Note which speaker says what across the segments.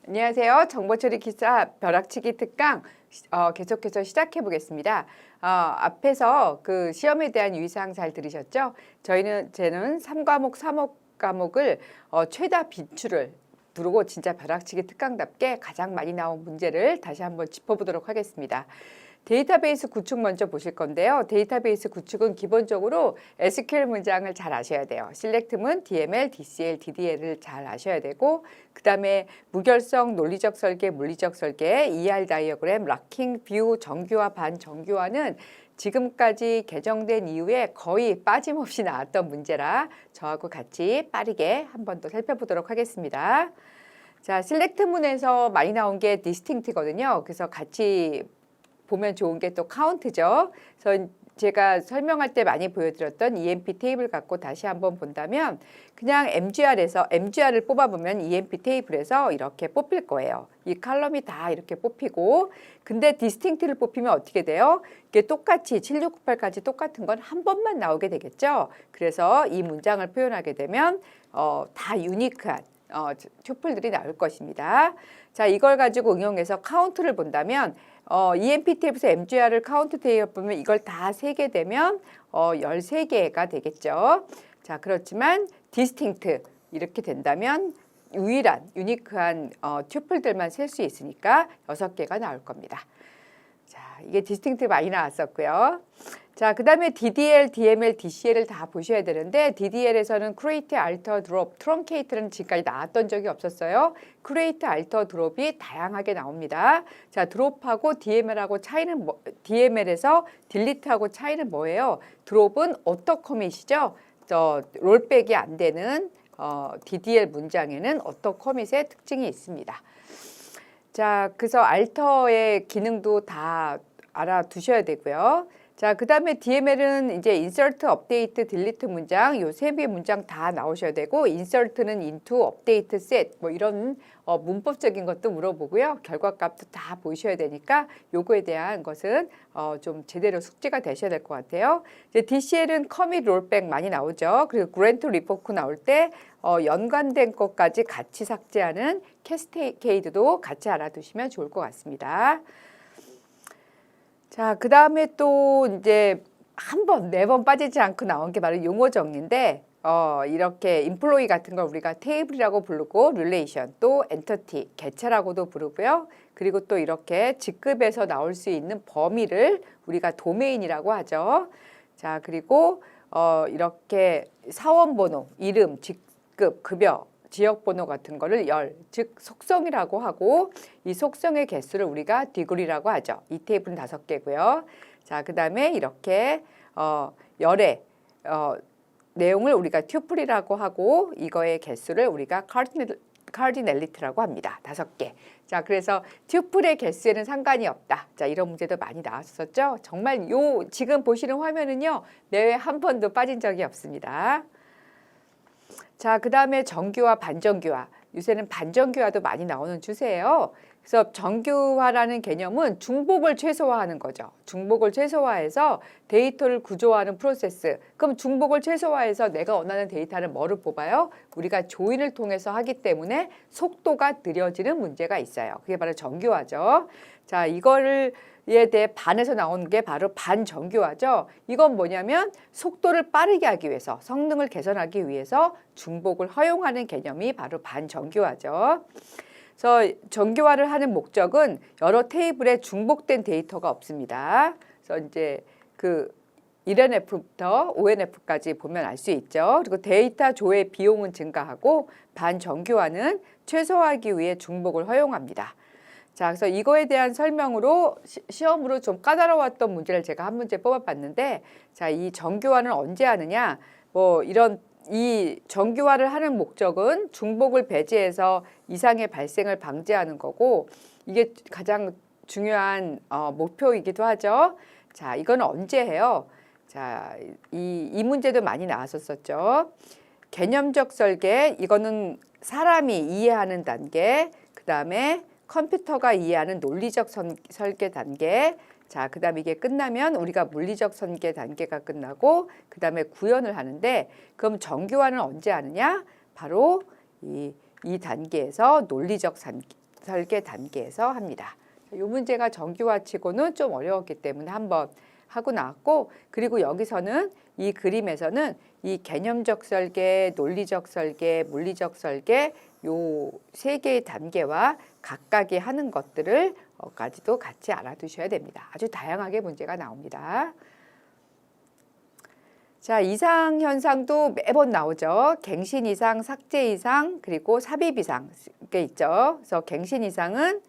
Speaker 1: 안녕하세요. 정보처리 기사 벼락치기 특강 계속해서 시작해 보겠습니다. 앞에서 그 시험에 대한 유의사항 잘 들으셨죠? 쟤는 3과목, 3과목을 최다 비출을 두르고 진짜 벼락치기 특강답게 가장 많이 나온 문제를 다시 한번 짚어보도록 하겠습니다. 데이터베이스 구축 먼저 보실 건데요. 데이터베이스 구축은 기본적으로 SQL 문장을 잘 아셔야 돼요. 셀렉트문, DML, DCL, DDL을 잘 아셔야 되고 그 다음에 무결성, 논리적 설계, 물리적 설계, ER 다이어그램, 락킹, 뷰, 정규화, 반정규화는 지금까지 개정된 이후에 거의 빠짐없이 나왔던 문제라 저하고 같이 빠르게 한 번 더 살펴보도록 하겠습니다. 자, 셀렉트문에서 많이 나온 게 디스팅트거든요. 그래서 같이 보면 좋은 게 또 카운트죠. 그래서 제가 설명할 때 많이 보여드렸던 EMP 테이블 갖고 다시 한번 본다면 그냥 MGR을 뽑아보면 EMP 테이블에서 이렇게 뽑힐 거예요. 이 칼럼이 다 이렇게 뽑히고 근데 디스팅트를 뽑히면 어떻게 돼요? 이게 똑같이 7698까지 똑같은 건 한 번만 나오게 되겠죠. 그래서 이 문장을 표현하게 되면 다 유니크한 튜플들이 나올 것입니다. 자, 이걸 가지고 응용해서 카운트를 본다면 EMP 탭에서 MGR을 카운트 테이블 보면 이걸 다 세게 되면 13개가 되겠죠. 자, 그렇지만 디스팅트 이렇게 된다면 유니크한 튜플들만 셀 수 있으니까 6개가 나올 겁니다. 자, 이게 디스팅트 많이 나왔었고요. 자, 그 다음에 DDL, DML, DCL을 다 보셔야 되는데 DDL에서는 Create, Alter, Drop, Truncate는 지금까지 나왔던 적이 없었어요. Create, Alter, Drop이 다양하게 나옵니다. 자, Drop하고 DML하고 차이는 DML에서 Delete하고 차이는 뭐예요? Drop은 auto commit이죠. 롤백이 안 되는 DDL 문장에는 auto commit의 특징이 있습니다. 자, 그래서 알터의 기능도 다 알아두셔야 되고요. 자, 그 다음에 DML은 이제 insert, update, delete 문장 요 세 개의 문장 다 나오셔야 되고 insert는 into, update, set 뭐 이런 문법적인 것도 물어보고요. 결과값도 다 보셔야 되니까 요거에 대한 것은 좀 제대로 숙지가 되셔야 될 것 같아요. 이제 DCL은 commit, rollback 많이 나오죠. 그리고 grant, revoke 나올 때 연관된 것까지 같이 삭제하는 캐스케이드도 같이 알아두시면 좋을 것 같습니다. 자, 그 다음에 또 이제 네 번 빠지지 않고 나온 게 바로 용어 정리인데 이렇게 인플로이 같은 걸 우리가 테이블이라고 부르고 릴레이션 또 엔터티, 개체라고도 부르고요. 그리고 또 이렇게 직급에서 나올 수 있는 범위를 우리가 도메인이라고 하죠. 자, 그리고 이렇게 사원번호, 이름, 직급, 급여, 지역번호 같은 거를 즉 속성이라고 하고 이 속성의 개수를 우리가 디그리라고 하죠. 이 테이블은 5개고요. 자, 그 다음에 이렇게 열의 내용을 우리가 튜플이라고 하고 이거의 개수를 우리가 카디넬리티라고 합니다. 5개. 자, 그래서 튜플의 개수에는 상관이 없다. 자, 이런 문제도 많이 나왔었죠. 정말 지금 보시는 화면은요. 내외 한 번도 빠진 적이 없습니다. 자, 그 다음에 정규화, 반정규화. 요새는 반정규화도 많이 나오는 추세예요. 그래서 정규화라는 개념은 중복을 최소화하는 거죠. 중복을 최소화해서 데이터를 구조화하는 프로세스. 그럼 중복을 최소화해서 내가 원하는 데이터를 뭐를 뽑아요? 우리가 조인을 통해서 하기 때문에 속도가 느려지는 문제가 있어요. 그게 바로 정규화죠. 자, 이에 대해 반에서 나온 게 바로 반정규화죠. 이건 뭐냐면 속도를 빠르게 하기 위해서, 성능을 개선하기 위해서 중복을 허용하는 개념이 바로 반정규화죠. 그래서 정규화를 하는 목적은 여러 테이블에 중복된 데이터가 없습니다. 그래서 이제 그 1NF부터 5NF까지 보면 알 수 있죠. 그리고 데이터 조회 비용은 증가하고 반정규화는 최소화하기 위해 중복을 허용합니다. 자, 그래서 이거에 대한 설명으로 시험으로 좀 까다로웠던 문제를 제가 한 문제 뽑아봤는데, 자, 이 정규화는 언제 하느냐? 이 정규화를 하는 목적은 중복을 배제해서 이상의 발생을 방지하는 거고, 이게 가장 중요한 목표이기도 하죠. 자, 이건 언제 해요? 자, 이 문제도 많이 나왔었죠. 개념적 설계, 이거는 사람이 이해하는 단계, 그 다음에 컴퓨터가 이해하는 논리적 설계 단계, 자, 그 다음에 이게 끝나면 우리가 물리적 설계 단계가 끝나고 그 다음에 구현을 하는데 그럼 정규화는 언제 하느냐? 바로 이 단계에서 논리적 설계 단계에서 합니다. 이 문제가 정규화치고는 좀 어려웠기 때문에 한번 하고 나왔고, 그리고 여기서는 이 그림에서는 이 개념적 설계, 논리적 설계, 물리적 설계 요 세 개의 단계와 각각이 하는 것들을 까지도 같이 알아두셔야 됩니다. 아주 다양하게 문제가 나옵니다. 자, 이상 현상도 매번 나오죠. 갱신 이상, 삭제 이상, 그리고 삽입 이상 게 있죠. 그래서 갱신 이상은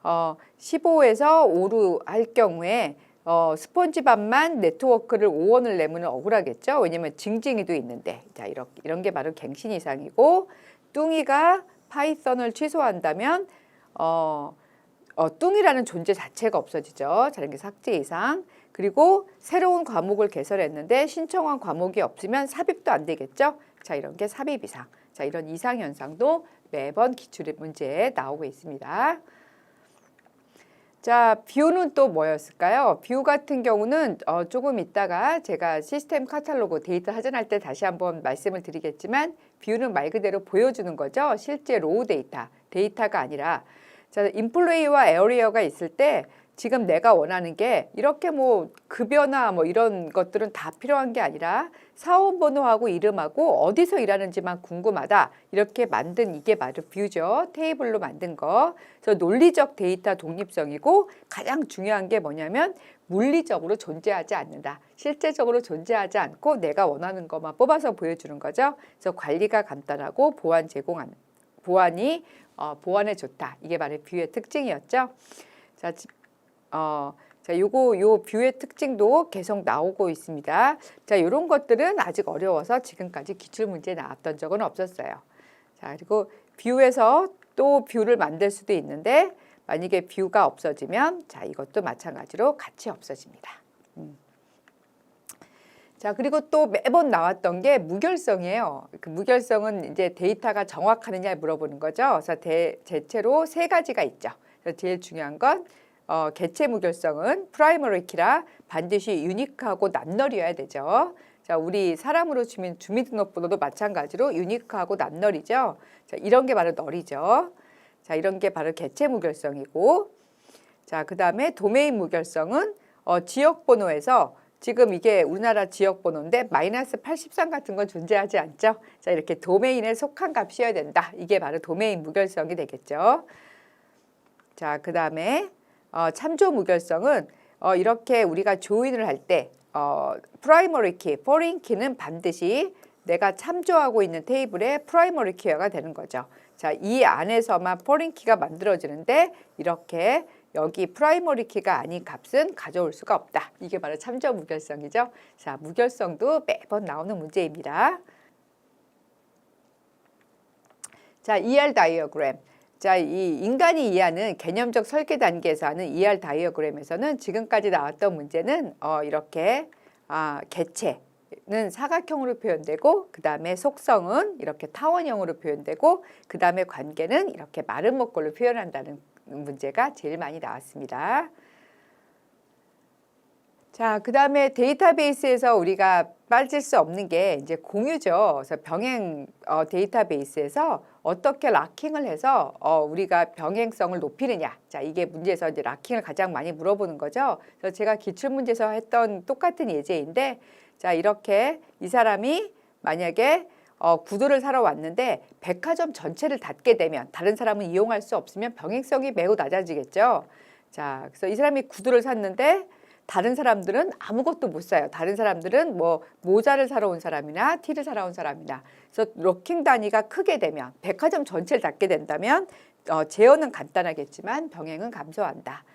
Speaker 1: 15에서 5로 할 경우에 스폰지밥만 네트워크를 5원을 내면 억울하겠죠. 왜냐면 징징이도 있는데. 자, 이런 게 바로 갱신 이상이고, 뚱이가 파이썬을 취소한다면 뚱이라는 존재 자체가 없어지죠. 자, 이런 게 삭제 이상. 그리고 새로운 과목을 개설했는데 신청한 과목이 없으면 삽입도 안 되겠죠. 자, 이런 게 삽입 이상. 자, 이런 이상 현상도 매번 기출 문제에 나오고 있습니다. 자, 뷰는 또 뭐였을까요? 뷰 같은 경우는 조금 있다가 제가 시스템 카탈로그 데이터 사전할 때 다시 한번 말씀을 드리겠지만, 뷰는 말 그대로 보여주는 거죠. 실제 로우 데이터가 아니라. 자, 인플레이와 에어리어가 있을 때 지금 내가 원하는 게 이렇게 뭐 급여나 뭐 이런 것들은 다 필요한 게 아니라 사원 번호하고 이름하고 어디서 일하는지만 궁금하다. 이렇게 만든 이게 바로 뷰죠. 테이블로 만든 거. 그래서 논리적 데이터 독립성이고, 가장 중요한 게 뭐냐면 물리적으로 존재하지 않는다. 실제적으로 존재하지 않고 내가 원하는 것만 뽑아서 보여주는 거죠. 그래서 관리가 간단하고 보안에 좋다. 이게 바로 뷰의 특징이었죠. 자, 요 뷰의 특징도 계속 나오고 있습니다. 자, 요런 것들은 아직 어려워서 지금까지 기출 문제에 나왔던 적은 없었어요. 자, 그리고 뷰에서 또 뷰를 만들 수도 있는데, 만약에 뷰가 없어지면, 자, 이것도 마찬가지로 같이 없어집니다. 자, 그리고 또 매번 나왔던 게 무결성이에요. 그 무결성은 이제 데이터가 정확하느냐 물어보는 거죠. 그래서 대체로 세 가지가 있죠. 그래서 제일 중요한 건 개체 무결성은 프라이머리 키라 반드시 유니크하고 낱널이어야 되죠. 자, 우리 사람으로 주민등록번호도 마찬가지로 유니크하고 낱널이죠. 자, 이런 게 바로 널이죠. 자, 이런 게 바로 개체 무결성이고, 자, 그 다음에 도메인 무결성은 지역번호에서 지금 이게 우리나라 지역번호인데 마이너스 83 같은 건 존재하지 않죠. 자, 이렇게 도메인에 속한 값이어야 된다. 이게 바로 도메인 무결성이 되겠죠. 자, 그 다음에 참조 무결성은 이렇게 우리가 조인을 할 때 프라이머리 키, 포린 키는 반드시 내가 참조하고 있는 테이블의 프라이머리 키가 되는 거죠. 자, 이 안에서만 포린 키가 만들어지는데 이렇게 여기 프라이머리 키가 아닌 값은 가져올 수가 없다. 이게 바로 참조 무결성이죠. 자, 무결성도 매번 나오는 문제입니다. 자, ER 다이어그램. 자, 이 인간이 이해하는 개념적 설계 단계에서 하는 ER 다이어그램에서는 지금까지 나왔던 문제는 이렇게 개체는 사각형으로 표현되고, 그 다음에 속성은 이렇게 타원형으로 표현되고, 그 다음에 관계는 이렇게 마른 목걸로 표현한다는 문제가 제일 많이 나왔습니다. 자, 그 다음에 데이터베이스에서 우리가 빠질 수 없는 게 이제 공유죠. 그래서 병행 데이터베이스에서 어떻게 락킹을 해서 우리가 병행성을 높이느냐. 자, 이게 문제에서 이제 락킹을 가장 많이 물어보는 거죠. 그래서 제가 기출문제에서 했던 똑같은 예제인데, 자, 이렇게 이 사람이 만약에 구두를 사러 왔는데 백화점 전체를 닫게 되면 다른 사람은 이용할 수 없으면 병행성이 매우 낮아지겠죠. 자, 그래서 이 사람이 구두를 샀는데 다른 사람들은 아무것도 못 사요. 다른 사람들은 뭐 모자를 사러 온 사람이나 티를 사러 온 사람이나. 그래서 럭킹 단위가 크게 되면 백화점 전체를 닫게 된다면 제어는 간단하겠지만 병행은 감소한다.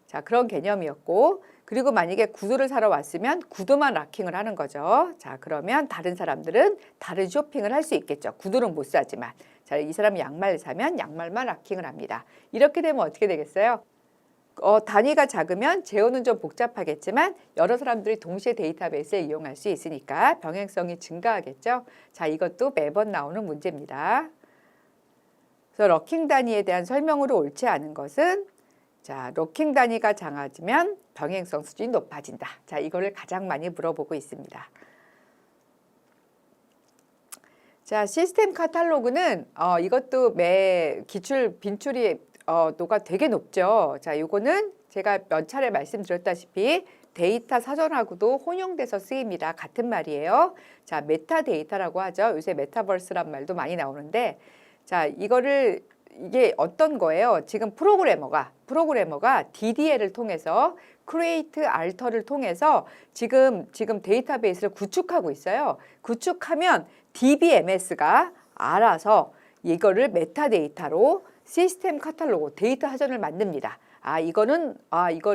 Speaker 1: 자, 그런 개념이었고, 그리고 만약에 구두를 사러 왔으면 구두만 락킹을 하는 거죠. 자, 그러면 다른 사람들은 다른 쇼핑을 할 수 있겠죠. 구두는 못 사지만. 자, 이 사람이 양말 사면 양말만 락킹을 합니다. 이렇게 되면 어떻게 되겠어요? 단위가 작으면 제어는 좀 복잡하겠지만 여러 사람들이 동시에 데이터베이스를 이용할 수 있으니까 병행성이 증가하겠죠. 자, 이것도 매번 나오는 문제입니다. 그래서 럭킹 단위에 대한 설명으로 옳지 않은 것은, 자, 럭킹 단위가 작아지면 병행성 수준이 높아진다. 자, 이거를 가장 많이 물어보고 있습니다. 자, 시스템 카탈로그는 이것도 빈출이 도가 되게 높죠. 자, 요거는 제가 몇 차례 말씀드렸다시피 데이터 사전하고도 혼용돼서 쓰입니다. 같은 말이에요. 자, 메타데이터라고 하죠. 요새 메타버스란 말도 많이 나오는데, 자, 이게 어떤 거예요? 지금 프로그래머가 DDL을 통해서 create, alter를 통해서 지금 데이터베이스를 구축하고 있어요. 구축하면 DBMS가 알아서 이거를 메타데이터로 시스템 카탈로그, 데이터 사전을 만듭니다. 이거를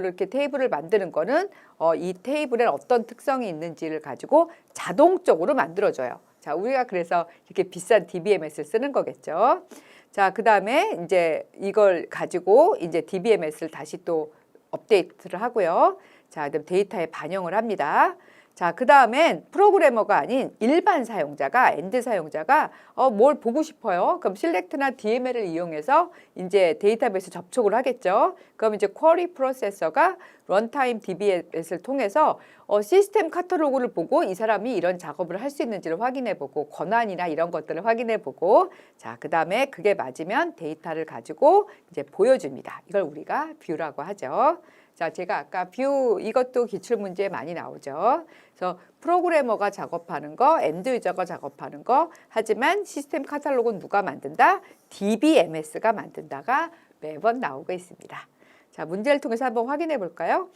Speaker 1: 이렇게 테이블을 만드는 거는 이 테이블에 어떤 특성이 있는지를 가지고 자동적으로 만들어줘요. 자, 우리가 그래서 이렇게 비싼 DBMS를 쓰는 거겠죠. 자, 그 다음에 이제 이걸 가지고 이제 DBMS를 다시 또 업데이트를 하고요. 자, 그다음 데이터에 반영을 합니다. 자, 그 다음엔 프로그래머가 아닌 일반 사용자가, 엔드 사용자가 뭘 보고 싶어요. 그럼 셀렉트나 DML을 이용해서 이제 데이터베이스 접촉을 하겠죠. 그럼 이제 쿼리 프로세서가 런타임 DBMS를 통해서 시스템 카탈로그를 보고 이 사람이 이런 작업을 할 수 있는지를 확인해보고 권한이나 이런 것들을 확인해보고, 자, 그 다음에 그게 맞으면 데이터를 가지고 이제 보여줍니다. 이걸 우리가 뷰라고 하죠. 자, 제가 아까 뷰 이것도 기출문제에 많이 나오죠. 그래서 프로그래머가 작업하는 거, 엔드 유저가 작업하는 거, 하지만 시스템 카탈로그는 누가 만든다? DBMS가 만든다가 매번 나오고 있습니다. 자, 문제를 통해서 한번 확인해 볼까요?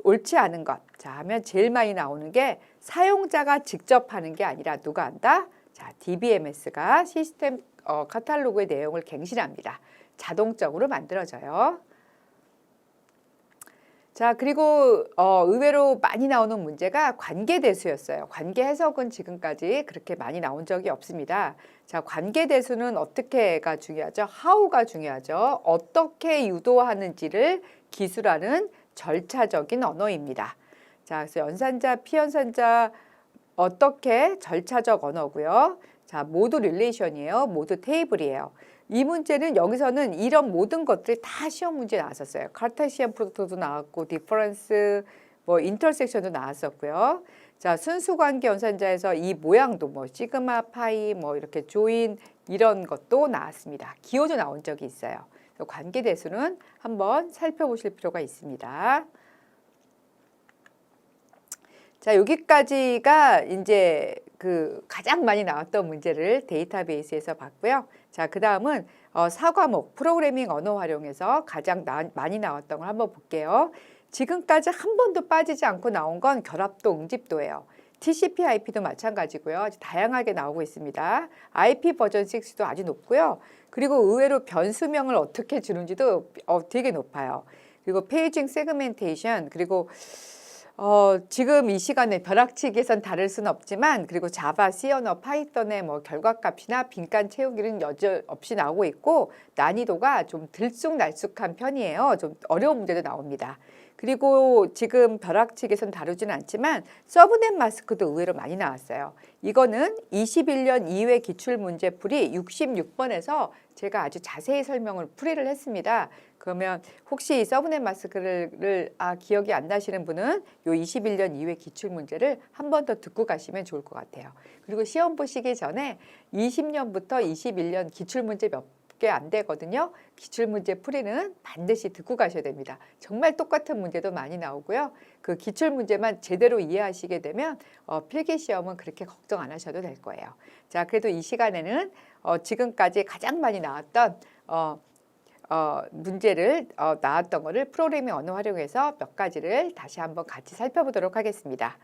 Speaker 1: 옳지 않은 것. 자, 하면 제일 많이 나오는 게 사용자가 직접 하는 게 아니라 누가 한다? 자, DBMS가 시스템 카탈로그의 내용을 갱신합니다. 자동적으로 만들어져요. 자, 그리고 의외로 많이 나오는 문제가 관계대수였어요. 관계해석은 지금까지 그렇게 많이 나온 적이 없습니다. 자, 관계대수는 어떻게가 중요하죠? how가 중요하죠. 어떻게 유도하는지를 기술하는 절차적인 언어입니다. 자, 그래서 연산자, 피연산자 어떻게 절차적 언어고요. 자, 모두 릴레이션이에요. 모두 테이블이에요. 이 문제는 여기서는 이런 모든 것들이 다 시험 문제에 나왔었어요. 카르테시안 프로덕트도 나왔고 디퍼런스, 인터섹션도 나왔었고요. 자, 순수관계 연산자에서 이 모양도 시그마, 파이, 이렇게 조인 이런 것도 나왔습니다. 기호도 나온 적이 있어요. 그래서 관계대수는 한번 살펴보실 필요가 있습니다. 자, 여기까지가 이제 가장 많이 나왔던 문제를 데이터베이스에서 봤고요. 자, 그 다음은 4과목 프로그래밍 언어 활용에서 가장 많이 나왔던 걸 한번 볼게요. 지금까지 한 번도 빠지지 않고 나온 건 결합도, 응집도예요. TCP, IP도 마찬가지고요. 아주 다양하게 나오고 있습니다. IP 버전 6도 아주 높고요. 그리고 의외로 변수명을 어떻게 주는지도 되게 높아요. 그리고 페이징 세그멘테이션, 그리고 지금 이 시간에 벼락치기에선 다를 수는 없지만, 그리고 자바, C 언어, 파이썬의 결과값이나 빈칸 채우기는 여지없이 나오고 있고, 난이도가 좀 들쑥날쑥한 편이에요. 좀 어려운 문제도 나옵니다. 그리고 지금 벼락치기에선 다루지는 않지만 서브넷 마스크도 의외로 많이 나왔어요. 이거는 21년 2회 기출문제 풀이 66번에서 제가 아주 자세히 설명을 풀이를 했습니다. 그러면 혹시 서브넷 마스크를 기억이 안 나시는 분은 요 21년 2회 기출문제를 한 번 더 듣고 가시면 좋을 것 같아요. 그리고 시험 보시기 전에 20년부터 21년 기출문제 몇 개 안 되거든요. 기출문제 풀이는 반드시 듣고 가셔야 됩니다. 정말 똑같은 문제도 많이 나오고요. 그 기출문제만 제대로 이해하시게 되면 필기시험은 그렇게 걱정 안 하셔도 될 거예요. 자, 그래도 이 시간에는 지금까지 가장 많이 나왔던 문제를 나왔던 거를 프로그래밍 언어 활용해서 몇 가지를 다시 한번 같이 살펴보도록 하겠습니다.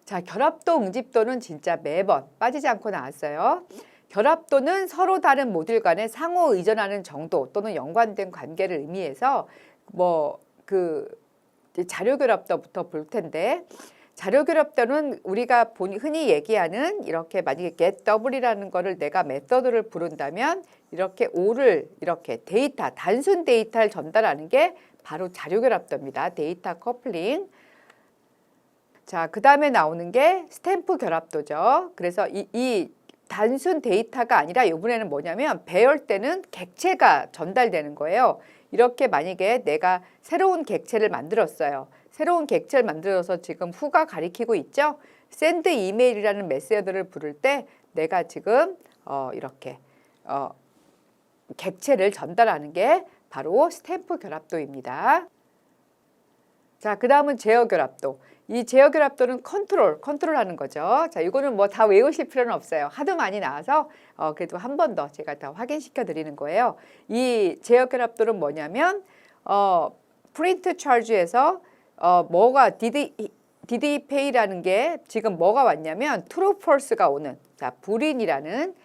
Speaker 1: 자, 결합도, 응집도는 진짜 매번 빠지지 않고 나왔어요. 결합도는 서로 다른 모듈 간에 상호 의존하는 정도 또는 연관된 관계를 의미해서 자료 결합도부터 볼 텐데, 자료 결합도는 우리가 흔히 얘기하는 이렇게 만약에 getW이라는 거를 내가 메서드를 부른다면 이렇게 O를 이렇게 단순 데이터를 전달하는 게 바로 자료 결합도입니다. 데이터 커플링. 자, 그 다음에 나오는 게 스탬프 결합도죠. 그래서 이 단순 데이터가 아니라 이번에는 뭐냐면 배열 때는 객체가 전달되는 거예요. 이렇게 만약에 내가 새로운 객체를 만들었어요. 새로운 객체를 만들어서 지금 후가 가리키고 있죠. send 이메일이라는 메시지를 부를 때 내가 지금 이렇게 객체를 전달하는 게 바로 스탬프 결합도입니다. 자, 그 다음은 제어 결합도. 이 제어 결합도는 컨트롤하는 거죠. 자, 이거는 뭐 다 외우실 필요는 없어요. 하도 많이 나와서 그래도 한 번 더 제가 다 확인시켜 드리는 거예요. 이 제어 결합도는 뭐냐면 프린트 차지에서 뭐가 DD 페이라는 게 지금 뭐가 왔냐면 true false가 오는, 자, 불인은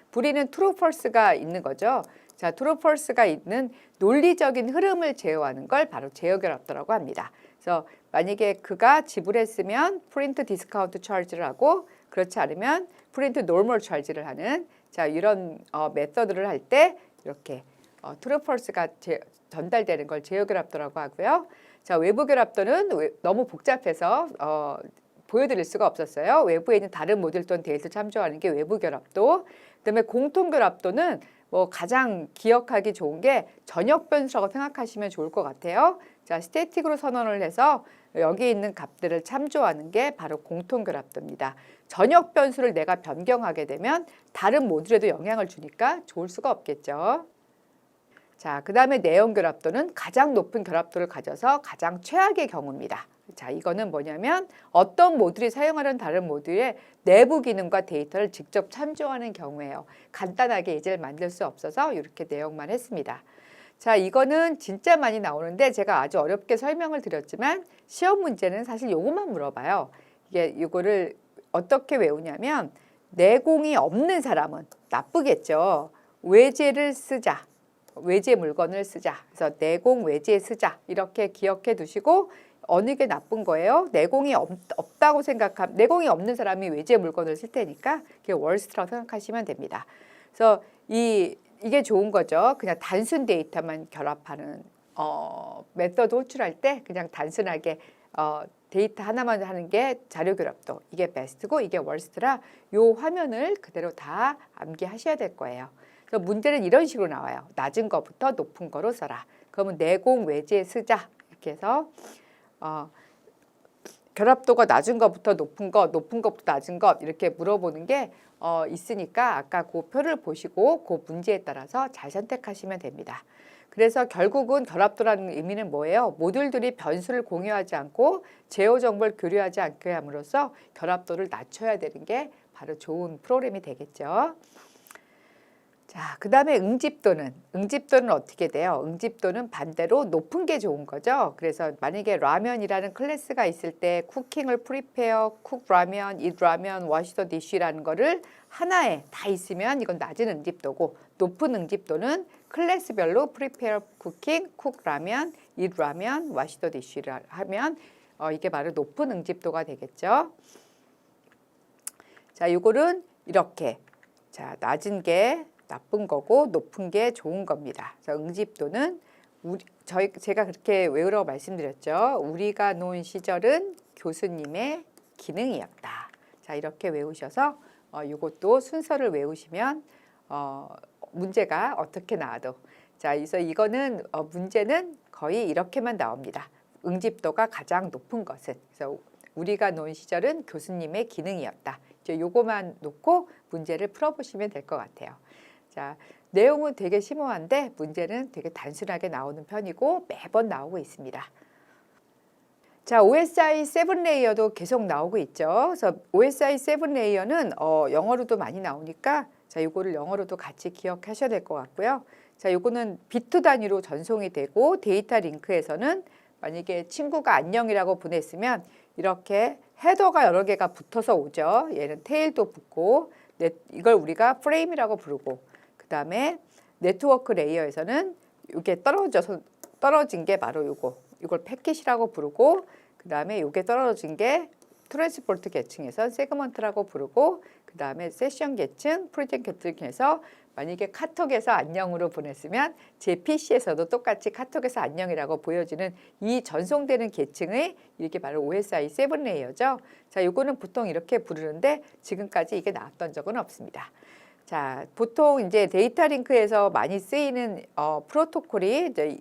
Speaker 1: true false가 있는 거죠. 자, true false가 있는 논리적인 흐름을 제어하는 걸 바로 제어 결합도라고 합니다. 그래서 만약에 그가 지불했으면 프린트 디스카운트 차지를 하고, 그렇지 않으면 프린트 노멀 차지를 하는, 자, 이런 메서드를 할 때 이렇게 true false가 전달되는 걸 제어 결합도라고 하고요. 자, 외부 결합도는 너무 복잡해서 보여드릴 수가 없었어요. 외부에 있는 다른 모듈 또는 데이터를 참조하는 게 외부 결합도. 그다음에 공통 결합도는 뭐 가장 기억하기 좋은 게 전역 변수라고 생각하시면 좋을 것 같아요. 자, 스태틱으로 선언을 해서 여기 있는 값들을 참조하는 게 바로 공통 결합도입니다. 전역 변수를 내가 변경하게 되면 다른 모듈에도 영향을 주니까 좋을 수가 없겠죠. 자, 그 다음에 내용 결합도는 가장 높은 결합도를 가져서 가장 최악의 경우입니다. 자, 이거는 뭐냐면 어떤 모듈이 사용하는 다른 모듈의 내부 기능과 데이터를 직접 참조하는 경우예요. 간단하게 예제를 만들 수 없어서 이렇게 내용만 했습니다. 자, 이거는 진짜 많이 나오는데 제가 아주 어렵게 설명을 드렸지만 시험 문제는 사실 요것만 물어봐요. 이거를 어떻게 외우냐면 내공이 없는 사람은 나쁘겠죠. 외제를 쓰자. 외제 물건을 쓰자. 그래서 내공 외제 쓰자. 이렇게 기억해 두시고 어느 게 나쁜 거예요? 내공이 없다고 생각하면, 내공이 없는 사람이 외제 물건을 쓸 테니까 그게 월스트라고 생각하시면 됩니다. 그래서 이게 좋은 거죠. 그냥 단순 데이터만 결합하는 메서드 호출할 때 그냥 단순하게 데이터 하나만 하는 게 자료 결합도, 이게 베스트고 이게 월스트라 요 화면을 그대로 다 암기하셔야 될 거예요. 그래서 문제는 이런 식으로 나와요. 낮은 거부터 높은 거로 써라. 그러면 내공 외제 쓰자. 이렇게 해서 결합도가 낮은 것부터 높은 것, 높은 것부터 낮은 것 이렇게 물어보는 게 있으니까 아까 그 표를 보시고 그 문제에 따라서 잘 선택하시면 됩니다. 그래서 결국은 결합도라는 의미는 뭐예요? 모듈들이 변수를 공유하지 않고 제어 정보를 교류하지 않게 함으로써 결합도를 낮춰야 되는 게 바로 좋은 프로그램이 되겠죠. 자, 그 다음에 응집도는 어떻게 돼요? 응집도는 반대로 높은 게 좋은 거죠. 그래서 만약에 라면이라는 클래스가 있을 때 쿠킹을 프리페어, 쿡 라면, 잇 라면, 워시 더 디쉬라는 거를 하나에 다 있으면 이건 낮은 응집도고, 높은 응집도는 클래스별로 프리페어, 쿠킹, 쿡 라면, 잇 라면, 워시 더 디쉬를 하면 이게 바로 높은 응집도가 되겠죠. 자, 요거는 이렇게, 자, 낮은 게 나쁜 거고 높은 게 좋은 겁니다. 응집도는 제가 그렇게 외우라고 말씀드렸죠. 우리가 논 시절은 교수님의 기능이었다. 자, 이렇게 외우셔서 이것도 순서를 외우시면 문제가 어떻게 나와도, 자, 그래서 이거는 문제는 거의 이렇게만 나옵니다. 응집도가 가장 높은 것은, 그래서 우리가 논 시절은 교수님의 기능이었다. 이제 요거만 놓고 문제를 풀어보시면 될 것 같아요. 자, 내용은 되게 심오한데 문제는 되게 단순하게 나오는 편이고 매번 나오고 있습니다. 자, OSI 7레이어도 계속 나오고 있죠. 그래서 OSI 7레이어는 영어로도 많이 나오니까 자, 이거를 영어로도 같이 기억하셔야 될 것 같고요. 자, 이거는 비트 단위로 전송이 되고 데이터 링크에서는 만약에 친구가 안녕이라고 보냈으면 이렇게 헤더가 여러 개가 붙어서 오죠. 얘는 테일도 붙고 이걸 우리가 프레임이라고 부르고, 그 다음에 네트워크 레이어에서는 이게 떨어진 게 바로 이걸 패킷이라고 부르고, 그 다음에 이게 떨어진 게 트랜스포트 계층에서 세그먼트라고 부르고, 그 다음에 세션 계층, 프로젝트 계층에서 만약에 카톡에서 안녕으로 보냈으면 제 PC에서도 똑같이 카톡에서 안녕이라고 보여지는 이 전송되는 계층의 이게 바로 OSI 7레이어죠. 자, 이거는 보통 이렇게 부르는데 지금까지 이게 나왔던 적은 없습니다. 자, 보통 이제 데이터 링크에서 많이 쓰이는 프로토콜이 이제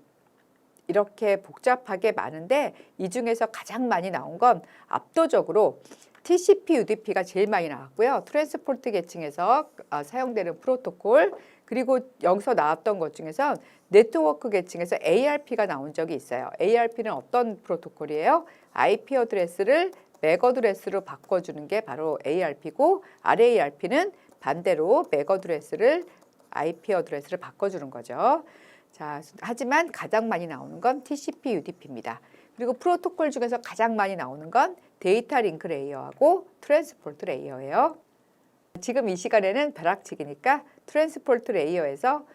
Speaker 1: 이렇게 복잡하게 많은데 이 중에서 가장 많이 나온 건 압도적으로 TCP, UDP가 제일 많이 나왔고요. 트랜스포트 계층에서 사용되는 프로토콜, 그리고 여기서 나왔던 것 중에서 네트워크 계층에서 ARP가 나온 적이 있어요. ARP는 어떤 프로토콜이에요? IP 어드레스를 맥 어드레스로 바꿔주는 게 바로 ARP고, RARP는 반대로 맥 어드레스를 IP 어드레스를 바꿔주는 거죠. 자, 하지만 가장 많이 나오는 건 TCP, UDP입니다. 그리고 프로토콜 중에서 가장 많이 나오는 건 데이터 링크 레이어하고 트랜스포트 레이어예요. 지금 이 시간에는 벼락치기니까 트랜스포트 레이어에서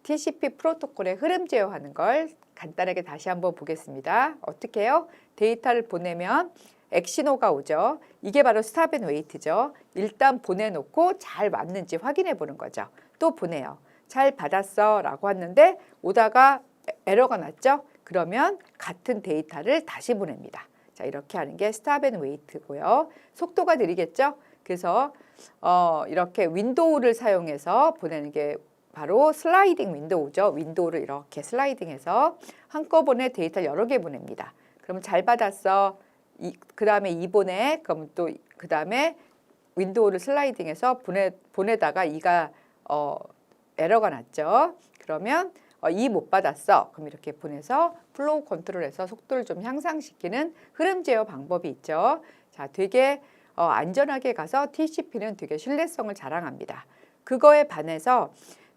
Speaker 1: TCP 프로토콜의 흐름 제어하는 걸 간단하게 다시 한번 보겠습니다. 어떻게 해요? 데이터를 보내면 액신호가 오죠. 이게 바로 스탑 앤 웨이트죠. 일단 보내놓고 잘 왔는지 확인해 보는 거죠. 또 보내요. 잘 받았어 라고 했는데 오다가 에러가 났죠. 그러면 같은 데이터를 다시 보냅니다. 자, 이렇게 하는 게 스탑 앤 웨이트고요. 속도가 느리겠죠. 그래서 이렇게 윈도우를 사용해서 보내는 게 바로 슬라이딩 윈도우죠. 윈도우를 이렇게 슬라이딩해서 한꺼번에 데이터 여러 개 보냅니다. 그럼 잘 받았어. 그 다음에 2보내. 그럼 또 그 다음에 윈도우를 슬라이딩해서 보내다가 이가 에러가 났죠. 그러면 2 못 받았어. 그럼 이렇게 보내서 플로우 컨트롤해서 속도를 좀 향상시키는 흐름 제어 방법이 있죠. 자, 되게 안전하게 가서 TCP는 되게 신뢰성을 자랑합니다. 그거에 반해서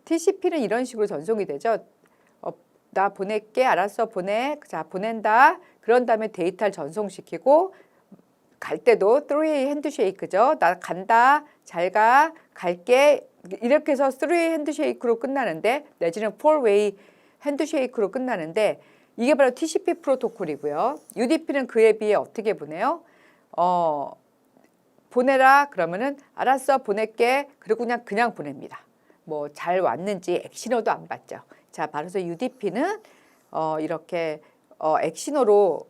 Speaker 1: TCP는 이런 식으로 전송이 되죠. 나 보낼게. 알았어. 보내. 자, 보낸다. 그런 다음에 데이터를 전송시키고 갈 때도 3-way 핸드쉐이크죠. 나 간다. 잘 가. 갈게. 이렇게 해서 3-way 핸드쉐이크로 끝나는데 내지는 4-way 핸드쉐이크로 끝나는데 이게 바로 TCP 프로토콜이고요. UDP는 그에 비해 어떻게 보내요? 보내라 그러면은 알았어 보낼게. 그리고 그냥 보냅니다. 뭐 잘 왔는지 액신호도 안 받죠. 자, 바로 UDP는 이렇게 액신호로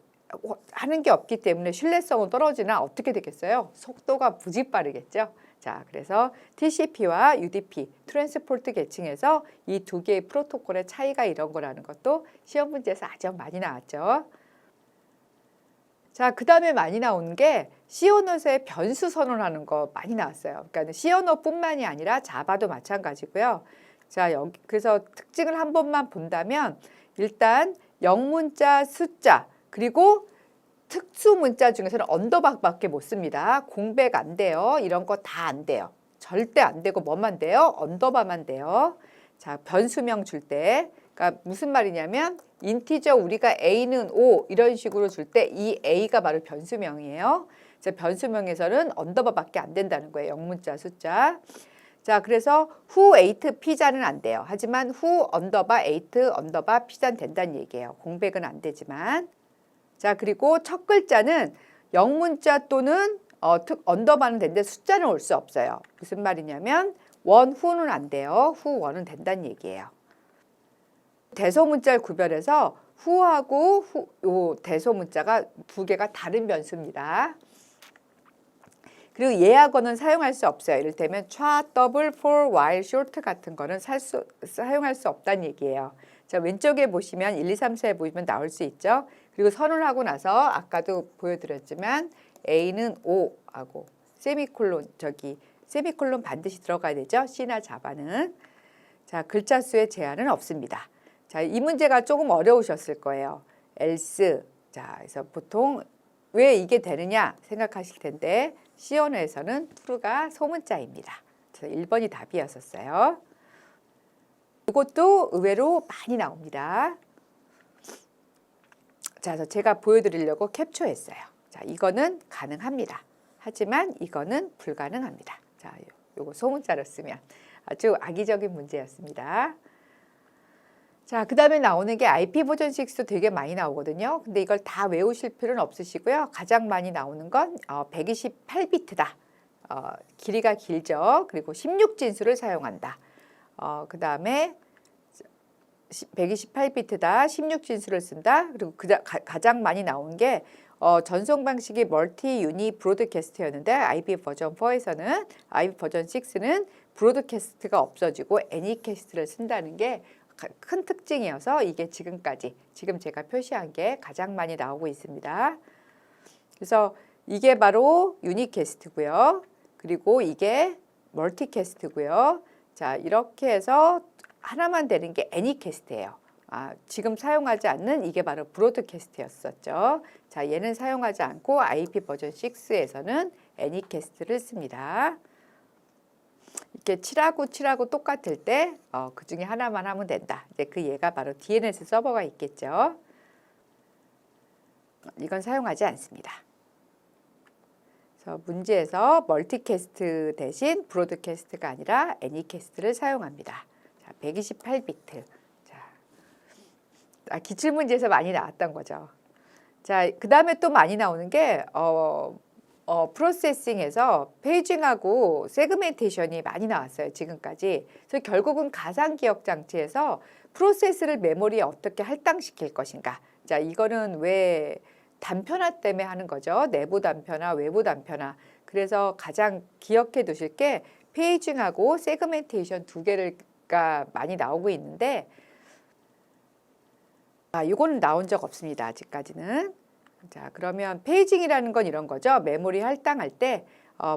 Speaker 1: 하는 게 없기 때문에 신뢰성은 떨어지나 어떻게 되겠어요? 속도가 무지 빠르겠죠. 자, 그래서 TCP와 UDP, 트랜스포트 계층에서 이 두 개의 프로토콜의 차이가 이런 거라는 것도 시험 문제에서 아주 많이 나왔죠. 자, 그 다음에 많이 나오는 게 C언어에서의 변수 선언하는 거 많이 나왔어요. 그러니까 C언어뿐만이 아니라 자바도 마찬가지고요. 자, 그래서 특징을 한 번만 본다면 일단 영문자, 숫자, 그리고 특수 문자 중에서는 언더바밖에 못 씁니다. 공백 안 돼요. 이런 거 다 안 돼요. 절대 안 되고 뭐만 돼요? 언더바만 돼요. 자, 변수명 줄 때. 그러니까 무슨 말이냐면 인티저 우리가 A는 5 이런 식으로 줄 때 이 A가 바로 변수명이에요. 자, 변수명에서는 언더바밖에 안 된다는 거예요. 영문자, 숫자. 자, 그래서 who ate 피자는 안 돼요. 하지만 who 언더바 ate 언더바 피자는 된다는 얘기예요. 공백은 안 되지만. 자, 그리고 첫 글자는 영문자 또는 언더바는 되는데 숫자는 올 수 없어요. 무슨 말이냐면 원, who는 안 돼요. who, 원은 된다는 얘기예요. 대소문자를 구별해서 who하고 요 대소문자가 두 개가 다른 변수입니다. 그리고 예하고는 사용할 수 없어요. 이를테면 try, double, for, while, short 같은 거는 사용할 수 없다는 얘기예요. 자, 왼쪽에 보시면 1, 2, 3, 4에 보시면 나올 수 있죠. 그리고 선을 하고 나서 아까도 보여드렸지만 A는 5하고 세미콜론 세미콜론 반드시 들어가야 되죠. C나 자바는. 자, 글자 수의 제한은 없습니다. 자, 이 문제가 조금 어려우셨을 거예요. else. 자, 그래서 보통 왜 이게 되느냐 생각하실 텐데 C언어에서는 true가 소문자입니다. 그래서 1번이 답이었었어요. 이것도 의외로 많이 나옵니다. 자, 그래서 제가 보여드리려고 캡처했어요. 자, 이거는 가능합니다. 하지만 이거는 불가능합니다. 자, 요거 소문자로 쓰면 아주 악의적인 문제였습니다. 자, 그 다음에 나오는 게 IP 버전 6도 되게 많이 나오거든요. 근데 이걸 다 외우실 필요는 없으시고요. 가장 많이 나오는 건 128비트다. 길이가 길죠. 그리고 16진수를 사용한다. 그 다음에 128비트다. 16진수를 쓴다. 그리고 가장 많이 나온 게 전송 방식이 멀티 유니 브로드캐스트였는데 IP 버전 4에서는 IP 버전 6는 브로드캐스트가 없어지고 애니캐스트를 쓴다는 게 큰 특징이어서 이게 지금 제가 표시한 게 가장 많이 나오고 있습니다. 그래서 이게 바로 유니캐스트고요. 그리고 이게 멀티캐스트고요. 자, 이렇게 해서 하나만 되는 게 애니캐스트예요. 지금 사용하지 않는 이게 바로 브로드캐스트였었죠. 자, 얘는 사용하지 않고 IP 버전 6에서는 애니캐스트를 씁니다. 이렇게 7하고 똑같을 때 그 중에 하나만 하면 된다. 이제 그 얘가 바로 DNS 서버가 있겠죠. 이건 사용하지 않습니다. 그래서 문제에서 멀티캐스트 대신 브로드캐스트가 아니라 애니캐스트를 사용합니다. 자, 128비트. 자, 기출문제에서 많이 나왔던 거죠. 자, 그 다음에 또 많이 나오는 게 프로세싱에서 페이징하고 세그멘테이션이 많이 나왔어요. 지금까지. 그래서 결국은 가상기억 장치에서 프로세스를 메모리에 어떻게 할당시킬 것인가. 자, 이거는 왜 단편화 때문에 하는 거죠. 내부 단편화, 외부 단편화. 그래서 가장 기억해 두실 게 페이징하고 세그멘테이션 두 개가 많이 나오고 있는데 이거는 나온 적 없습니다. 아직까지는. 자, 그러면 페이징이라는 건 이런 거죠. 메모리 할당할 때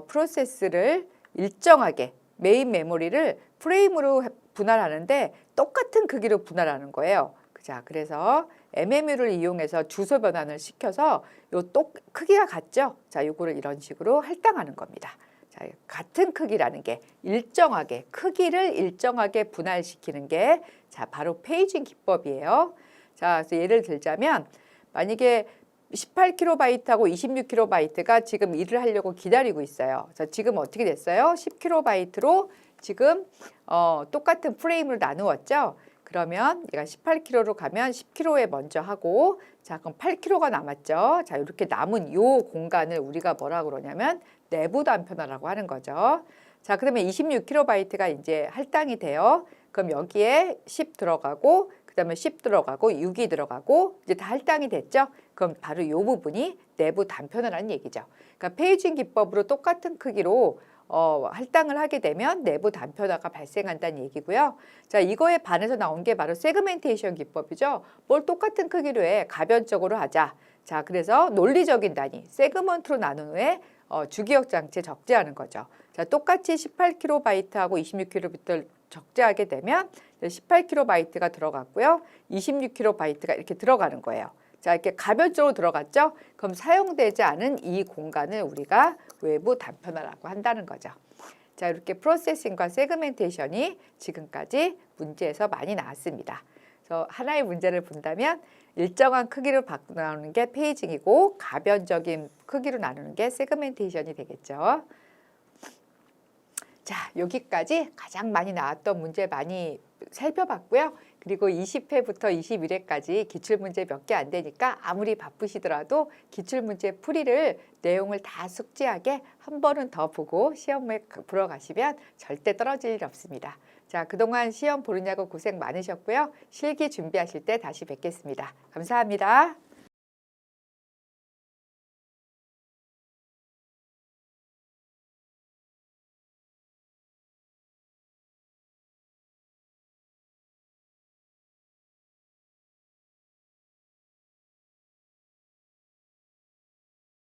Speaker 1: 프로세스를 일정하게 메인 메모리를 프레임으로 분할하는데 똑같은 크기로 분할하는 거예요. 자, 그래서 MMU를 이용해서 주소 변환을 시켜서 크기가 같죠? 자, 요거를 이런 식으로 할당하는 겁니다. 자, 같은 크기라는 게 일정하게 크기를 일정하게 분할시키는 게 바로 페이징 기법이에요. 자, 그래서 예를 들자면 만약에 18kB하고 26kB가 지금 일을 하려고 기다리고 있어요. 자, 지금 어떻게 됐어요? 10kB로 지금 똑같은 프레임을 나누었죠. 그러면 얘가 18kg로 가면 10kg에 먼저 하고 자, 그럼 8kg가 남았죠. 자, 이렇게 남은 요 공간을 우리가 뭐라고 그러냐면 내부 단편화라고 하는 거죠. 자, 그러면 26kB가 이제 할당이 돼요. 그럼 여기에 10 들어가고 그다음에 10 들어가고 6이 들어가고 이제 다 할당이 됐죠. 그럼 바로 이 부분이 내부 단편화라는 얘기죠. 그러니까 페이징 기법으로 똑같은 크기로 할당을 하게 되면 내부 단편화가 발생한다는 얘기고요. 자, 이거에 반해서 나온 게 바로 세그멘테이션 기법이죠. 뭘 똑같은 크기로 해 가변적으로 하자. 자, 그래서 논리적인 단위 세그먼트로 나눈 후에 주기억 장치에 적재하는 거죠. 자, 똑같이 18kB하고 26kB 적재하게 되면 18kB가 들어갔고요. 26kB가 이렇게 들어가는 거예요. 자, 이렇게 가변적으로 들어갔죠? 그럼 사용되지 않은 이 공간을 우리가 외부 단편화라고 한다는 거죠. 자, 이렇게 프로세싱과 세그멘테이션이 지금까지 문제에서 많이 나왔습니다. 그래서 하나의 문제를 본다면 일정한 크기로 나누는 게 페이징이고 가변적인 크기로 나누는 게 세그멘테이션이 되겠죠. 자, 여기까지 가장 많이 나왔던 문제 많이 살펴봤고요. 그리고 20회부터 21회까지 기출문제 몇 개 안 되니까 아무리 바쁘시더라도 기출문제 풀이를 내용을 다 숙지하게 한 번은 더 보고 시험에 보러 가시면 절대 떨어질 일 없습니다. 자, 그동안 시험 보느냐고 고생 많으셨고요. 실기 준비하실 때 다시 뵙겠습니다. 감사합니다.